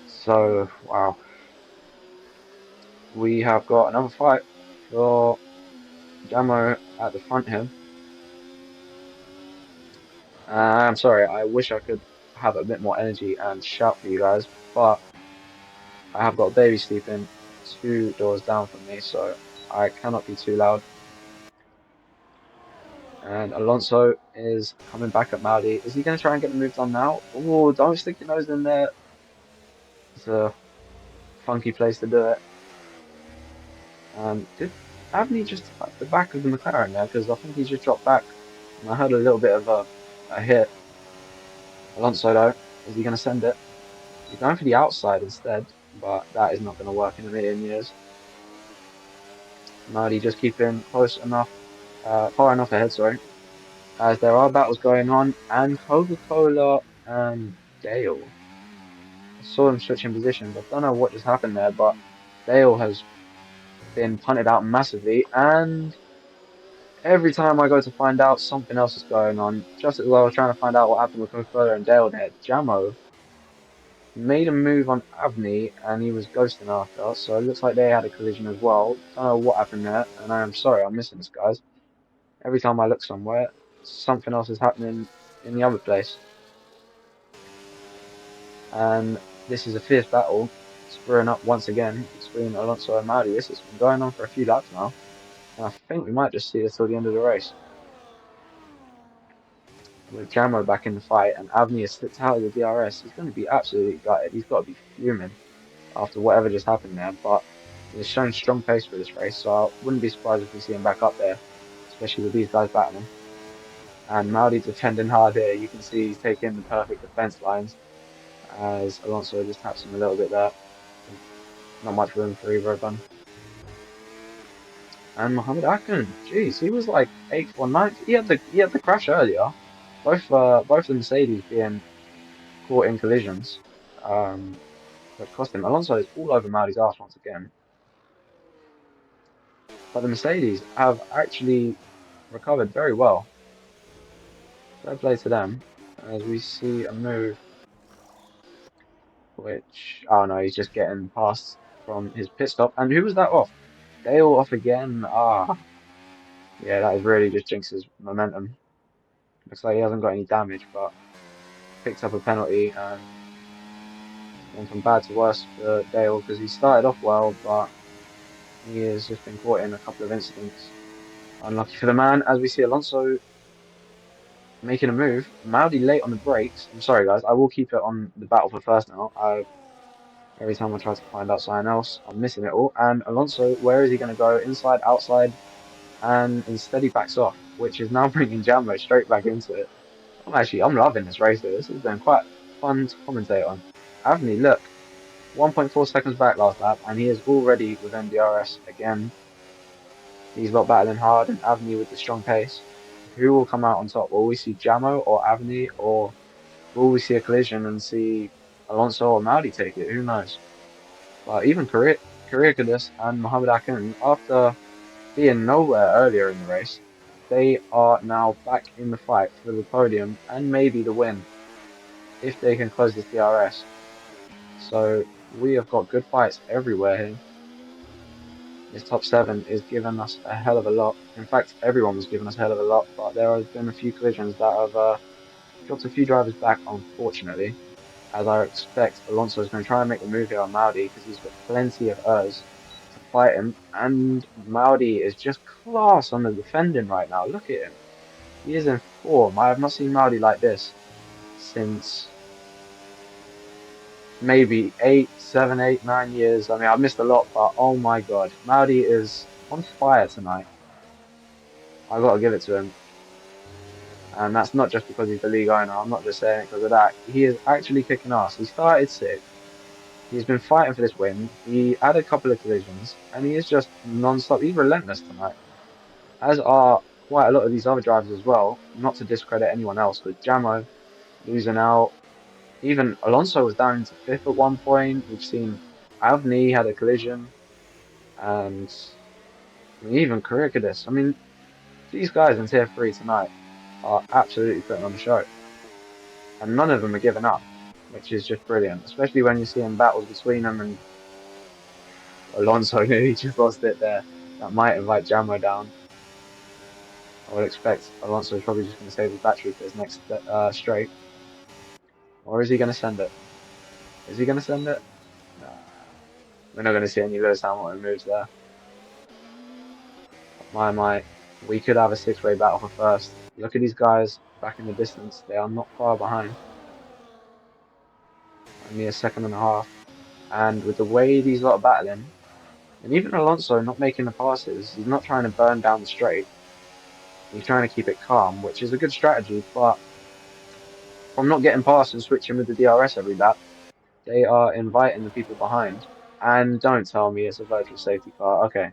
[SPEAKER 1] So, wow. We have got another fight for Jamo at the front here. I'm sorry, I wish I could have a bit more energy and shout for you guys, but I have got a baby sleeping 2 doors down from me, so I cannot be too loud. And Alonso is coming back at Maudi. Is he going to try and get the move done now? Oh, don't stick your nose in there. It's a funky place to do it. Did Avni just touch the back of the McLaren there? Because I think he's just dropped back. And I heard a little bit of a hit. Alonso, though, is he going to send it? He's going for the outside instead, but that is not going to work in a million years. Maudi just keeping close enough, far enough ahead, sorry, as there are battles going on, and Coca-Cola and Dale. I saw him switching positions. I don't know what just happened there, but Dale has been punted out massively, and every time I go to find out, something else is going on. Just as well, I was trying to find out what happened with Coca-Cola and Dale there. Jamo made a move on Avni, and he was ghosting after, so it looks like they had a collision as well. Don't know what happened there, and I am sorry, I'm missing this, guys. Every time I look somewhere, something else is happening in the other place. And this is a fierce battle, spurring up once again between Alonso and Maudi. This has been going on for a few laps now, and I think we might just see this till the end of the race. With Jamo back in the fight and Avni has slipped out of the DRS, he's going to be absolutely gutted. He's got to be fuming after whatever just happened there, but he's shown strong pace for this race, so I wouldn't be surprised if we see him back up there, especially with these guys battling. And Maudi defending hard here. You can see he's taking the perfect defense lines as Alonso just taps him a little bit there. Not much room for either of them. And Mohammed Akin, jeez, he was like 8th or 9th. He had the crash earlier. Both the Mercedes being caught in collisions. That cost him. Alonso is all over Maudi's arse once again. But the Mercedes have actually recovered very well. Fair play to them. As we see a move which, oh no, he's just getting past from his pit stop. And who was that off? Dale off again. Yeah, that is really just jinxes momentum. Looks like he hasn't got any damage, but picked up a penalty and went from bad to worse for Dale because he started off well, but he has just been caught in a couple of incidents. Unlucky for the man, as we see Alonso making a move. Maudi late on the brakes. I'm sorry, guys. I will keep it on the battle for first now. Every time I try to find out something else, I'm missing it all. And Alonso, where is he going to go? Inside, outside, and instead he backs off, which is now bringing Jambo straight back into it. I'm loving this race here. This has been quite fun to commentate on. Avni, look, 1.4 seconds back last lap, and he is already within DRS again. These lot battling hard, and Avni with the strong pace. Who will come out on top? Will we see Jamo or Avni, or will we see a collision and see Alonso or Maudi take it? Who knows? But even Kyrgios and Mohamed Akin, after being nowhere earlier in the race, they are now back in the fight for the podium and maybe the win if they can close this DRS. So we have got good fights everywhere here. This top 7 is giving us a hell of a lot. In fact, everyone was giving us a hell of a lot, but there have been a few collisions that have dropped a few drivers back, unfortunately. As I expect, Alonso is going to try and make the move here on Maudi because he's got plenty of errs to fight him. And Maudi is just class on the defending right now. Look at him. He is in form. I have not seen Maudi like this since maybe 8, 7, 8, 9 years. I mean, I've missed a lot, but oh my God. Maudi is on fire tonight. I got to give it to him. And that's not just because he's the league owner. I'm not just saying it because of that. He is actually kicking ass. He started 6th. He's been fighting for this win. He had a couple of collisions, and he is just non-stop. He's relentless tonight, as are quite a lot of these other drivers as well. Not to discredit anyone else, but Jamo losing out. Even Alonso was down into 5th at one point. We've seen Avni had a collision, and I mean, even Kyrgios. I mean, these guys in Tier 3 tonight are absolutely putting on a show, and none of them are giving up, which is just brilliant, especially when you're seeing battles between them and Alonso nearly just lost it there. That might invite Jamo down. I would expect Alonso is probably just going to save his battery for his next straight. Or is he going to send it? Is he going to send it? Nah. We're not going to see any Lewis Hamilton moves there. My. We could have a six-way battle for first. Look at these guys back in the distance. They are not far behind. Only a second and a half. And with the way these lot are battling, and even Alonso not making the passes, he's not trying to burn down the straight. He's trying to keep it calm, which is a good strategy. But from not getting past and switching with the DRS every lap, they are inviting the people behind. And don't tell me it's a virtual safety car. Okay,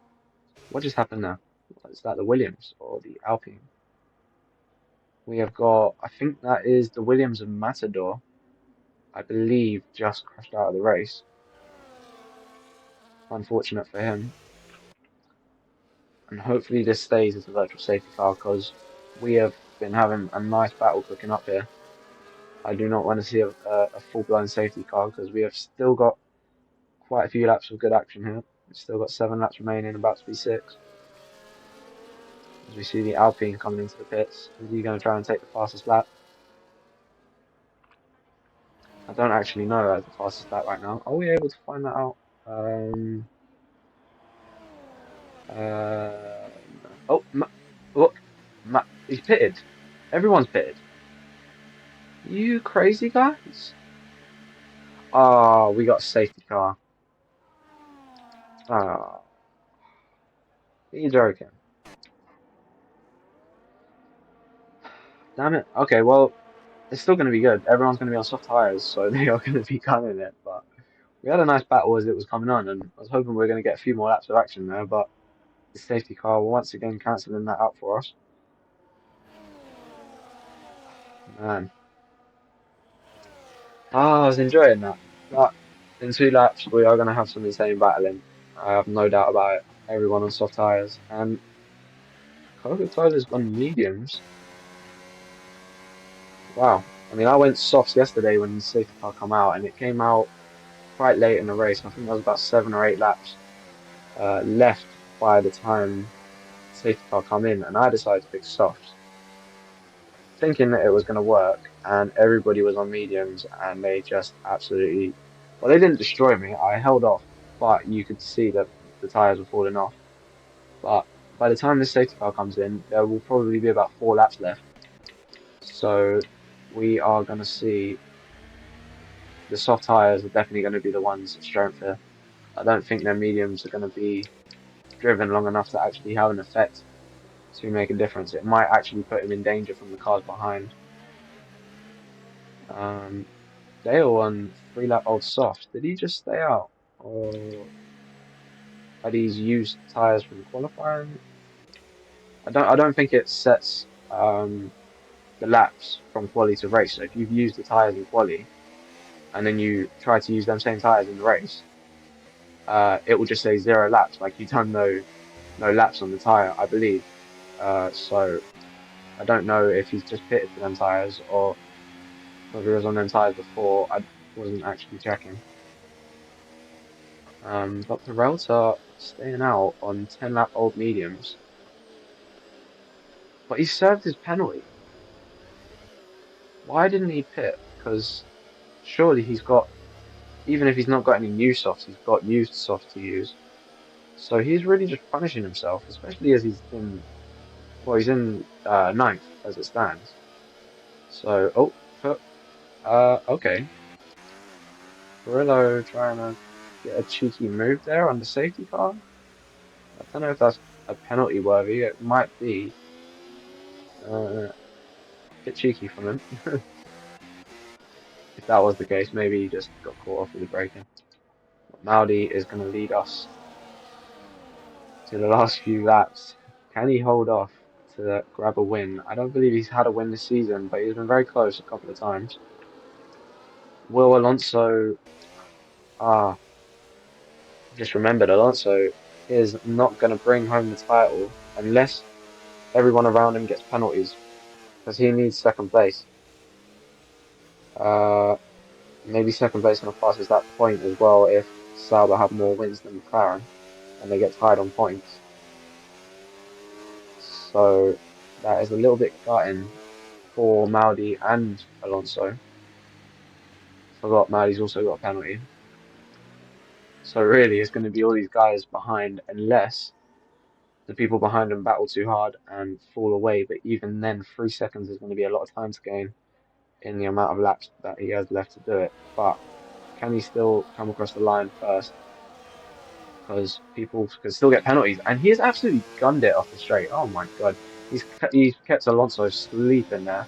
[SPEAKER 1] what just happened there? Is that the Williams or the Alpine? We have got, I think that is the Williams and Matador, I believe, just crashed out of the race. Unfortunate for him. And hopefully this stays as a virtual safety car because we have been having a nice battle cooking up here. I do not want to see a full-blown safety car because we have still got quite a few laps of good action here. We've still got 7 laps remaining, about to be 6. As we see the Alpine coming into the pits. Is he going to try and take the fastest lap? I don't actually know the fastest lap right now. Are we able to find that out? Um, no. Oh, look, he's pitted. Everyone's pitted. You crazy guys? Oh, we got a safety car. Oh, you joking? Damn it. Okay, well, it's still going to be good. Everyone's going to be on soft tires, so they are going to be gunning it. But we had a nice battle as it was coming on, and I was hoping we were going to get a few more laps of action there, but the safety car once again cancelling that out for us. Man. I was enjoying that. But in 2 laps, we are going to have some insane battling. I have no doubt about it. Everyone on soft tyres. And Coca-Cola's gone mediums. Wow. I mean, I went softs yesterday when the safety car came out, and it came out quite late in the race. I think there was about 7 or 8 laps left by the time the safety car come in, and I decided to pick softs, thinking that it was going to work, and everybody was on mediums, and they just absolutely, well, they didn't destroy me. I held off, but you could see that the tires were falling off. But by the time the safety car comes in, there will probably be about 4 laps left. So we are going to see the soft tires are definitely going to be the ones of strength here. I don't think their mediums are going to be driven long enough to actually have an effect to make a difference. It might actually put him in danger from the cars behind. Um, Dale on 3 lap old soft. Did he just stay out? Or are these used tyres from qualifying? I don't think it sets the laps from quali to race. So if you've used the tyres in quali and then you try to use them same tyres in the race, it will just say 0 laps, like you've done no laps on the tyre, I believe. So I don't know if he's just pitted for them tyres or whether he was on them tyres before. I wasn't actually checking. But Peralta staying out on 10 lap old mediums. But he served his penalty. Why didn't he pit? Because surely he's got, even if he's not got any new softs, he's got used softs to use. So he's really just punishing himself, especially as he's in, well, he's in 9th as it stands. So, oh, okay. Perillo trying to get a cheeky move there on the safety car. I don't know if that's a penalty worthy. It might be a bit cheeky from him. If that was the case, maybe he just got caught off with the braking. Maudi is going to lead us to the last few laps. Can he hold off to grab a win? I don't believe he's had a win this season, but he's been very close a couple of times. Will Alonso, ah, just remembered, Alonso is not going to bring home the title unless everyone around him gets penalties, because he needs second place. Uh, Maybe second place on the fastest lap point as well if Sauber have more wins than McLaren and they get tied on points. So that is a little bit gutting for Maudi and Alonso. Forgot Maudi's also got a penalty. So really, it's going to be all these guys behind unless the people behind him battle too hard and fall away. But even then, 3 seconds is going to be a lot of time to gain in the amount of laps that he has left to do it. But can he still come across the line first? Because people can still get penalties, and he has absolutely gunned it off the straight. Oh my God, he's kept Alonso sleeping there.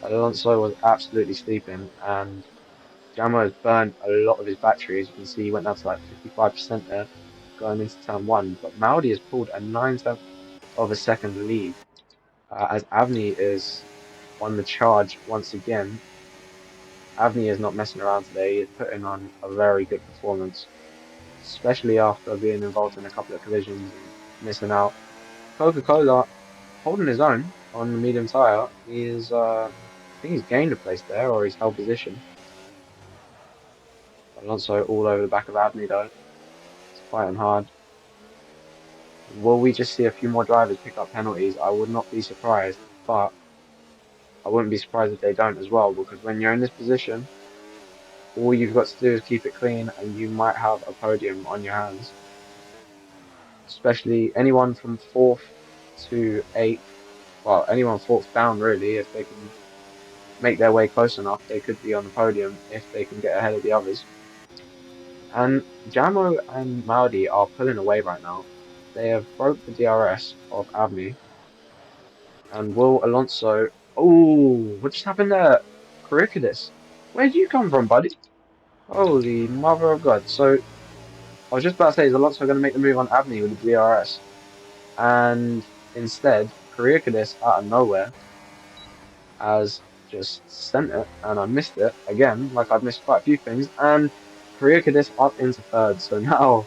[SPEAKER 1] Alonso was absolutely sleeping, and Jamo has burned a lot of his battery. As you can see, he went down to like 55% there going into turn one. But Maudi has pulled a 9/10 of a second lead as Avni is on the charge once again. Avni is not messing around today. He is putting on a very good performance, especially after being involved in a couple of collisions and missing out. Coca-Cola holding his own on the medium tyre. He is, I think he's gained a place there, or he's held position. Alonso all over the back of Avni though. He's fighting hard. Will we just see a few more drivers pick up penalties? I would not be surprised, but I wouldn't be surprised if they don't as well, because when you're in this position, all you've got to do is keep it clean and you might have a podium on your hands. Especially anyone from fourth to eighth, well, anyone fourth down really, if they can make their way close enough, they could be on the podium if they can get ahead of the others. And Jamo and Maudi are pulling away right now. They have broke the DRS of Avni. And Will Alonso. Oh, what just happened there? Curriculus. Where'd you come from, buddy? Holy mother of God. So, I was just about to say, is Alonso going to make the move on Avni with the DRS? And instead, Curriculus out of nowhere has just sent it, and I missed it again, like I've missed quite a few things. And Curriculus up into third. So now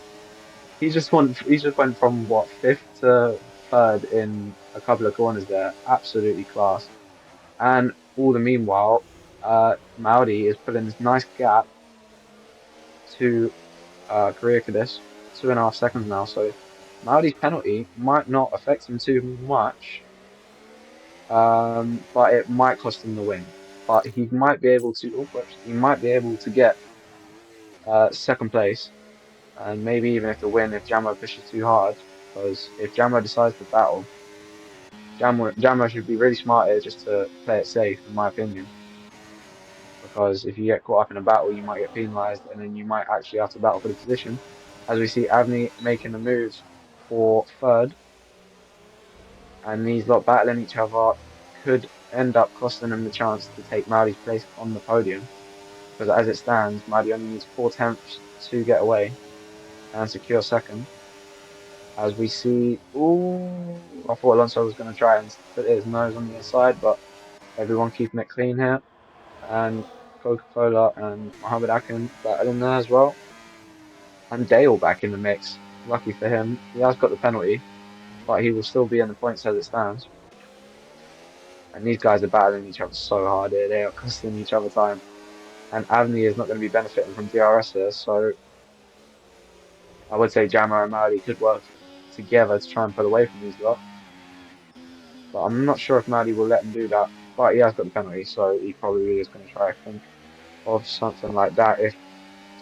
[SPEAKER 1] he just went from what, fifth to third in a couple of corners there. Absolutely class. And all the meanwhile, Maudi is putting this nice gap to Kariakidis, 2.5 seconds now. So Maudi's penalty might not affect him too much, but it might cost him the win. But he might be able to. Oh, whoops, he might be able to get second place, and maybe even if the win if Jamo pushes too hard. Because if Jamo decides to battle, Jamo should be really smart here just to play it safe, in my opinion. Because if you get caught up in a battle, you might get penalised, and then you might actually have to battle for the position. As we see Avni making the move for third, and these lot battling each other could end up costing him the chance to take Maudi's place on the podium. Because as it stands, Maudi only needs 4/10 to get away and secure second. As we see, ooh, I thought Alonso was going to try and put his nose on the inside, but everyone keeping it clean here. And Coca-Cola and Mohammed Akin battling there as well. And Dale back in the mix. Lucky for him, he has got the penalty, but he will still be in the points as it stands. And these guys are battling each other so hard here. They are costing each other time. And Avni is not going to be benefiting from DRS here, so I would say Jamo and Maudi could work together to try and pull away from these lot. But I'm not sure if Maudi will let him do that. But he has got the penalty, so he probably is going to try to think of something like that if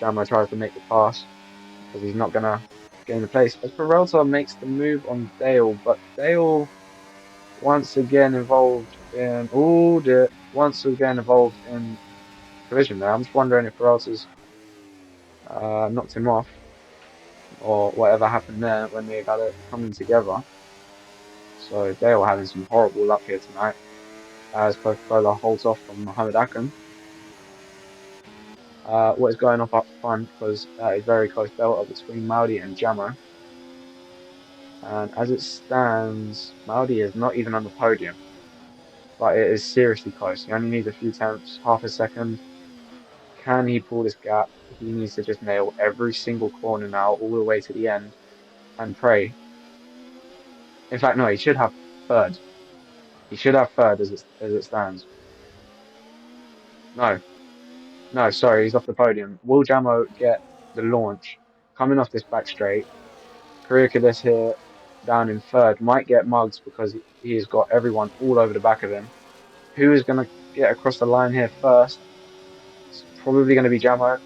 [SPEAKER 1] Jamo tries to make the pass, because he's not going to gain the place. As Peralta makes the move on Dale, but Dale once again involved in collision there. I'm just wondering if Peralta's knocked him off or whatever happened there when they got it coming together. So Dale having some horrible luck here tonight as Coca-Cola holds off from Mohammed Akan. What is going on up front, because that is very close battle between Maudi and Jamo. And as it stands, Maudi is not even on the podium, but it is seriously close. He only needs a few tenths, half a second. Can he pull this gap? He needs to just nail every single corner now, all the way to the end, and pray. In fact, no, he should have third. He should have third as it stands. No, no, sorry, he's off the podium. Will Jamo get the launch coming off this back straight? Kariakidis here down in third might get mugged because he has got everyone all over the back of him. Who is going to get across the line here first? It's probably going to be Jamo.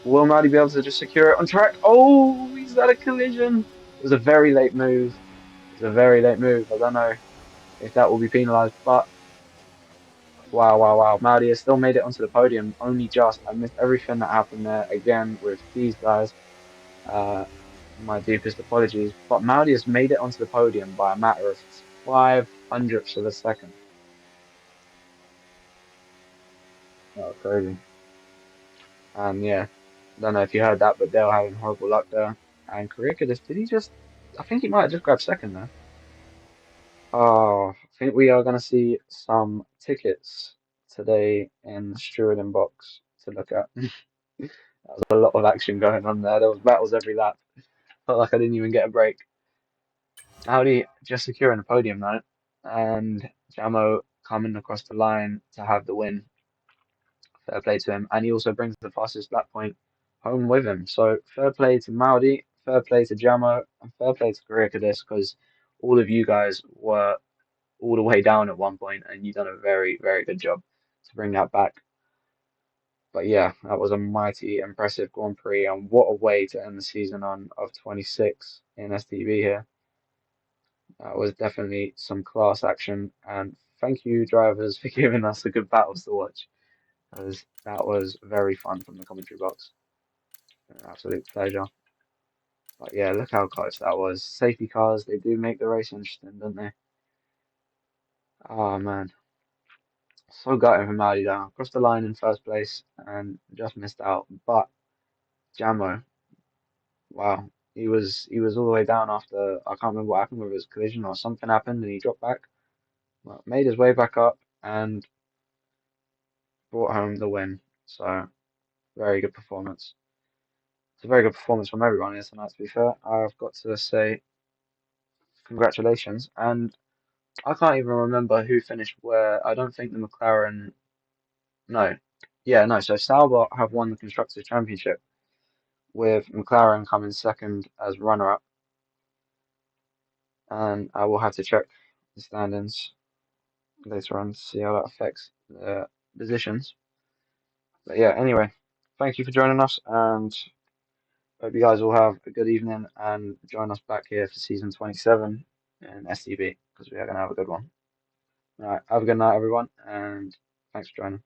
[SPEAKER 1] Will Maudi be able to just secure it on track? Oh, he's had a collision. It was a very late move. It was a very late move. I don't know if that will be penalised, but wow, wow, wow. Maudi has still made it onto the podium, only just. I missed everything that happened there again with these guys. Uh, my deepest apologies. But Maudi has made it onto the podium by a matter of 5 hundredths of a second. Oh, crazy. And yeah, don't know if you heard that, but Dale having horrible luck there. And Kariakis, did he just? I think he might have just grabbed second there. Oh, I think we are going to see some tickets today in the Stewarding box to look at. That was a lot of action going on there. There was battles every lap. Felt like I didn't even get a break. Audi just securing the podium though, and Jamo coming across the line to have the win. Fair play to him, and he also brings the fastest lap point home with him. So fair play to Maudi, fair play to Jamo, and fair play to Kariakis because all of you guys were all the way down at one point, and you've done a very, very good job to bring that back. But yeah, that was a mighty impressive Grand Prix, and what a way to end the season on of 26 in STB here. That was definitely some class action, and thank you, drivers, for giving us the good battles to watch, because that was very fun from the commentary box. An absolute pleasure. But yeah, look how close that was. Safety cars, they do make the race interesting, don't they? Oh man, so gutting for Maudi down. Crossed the line in first place and just missed out. But Jamo, wow, he was all the way down after I can't remember what happened with his collision or something happened and he dropped back. Well, made his way back up and brought home the win. So very good performance. It's a very good performance from everyone here tonight, to be fair. I've got to say congratulations. And I can't even remember who finished where. I don't think the McLaren. No. Yeah, no. So Sauber have won the Constructors' Championship with McLaren coming second as runner-up. And I will have to check the standings later on to see how that affects the positions. But yeah, anyway, thank you for joining us and hope you guys all have a good evening and join us back here for season 27 in STB because we are going to have a good one. All right, have a good night, everyone, and thanks for joining.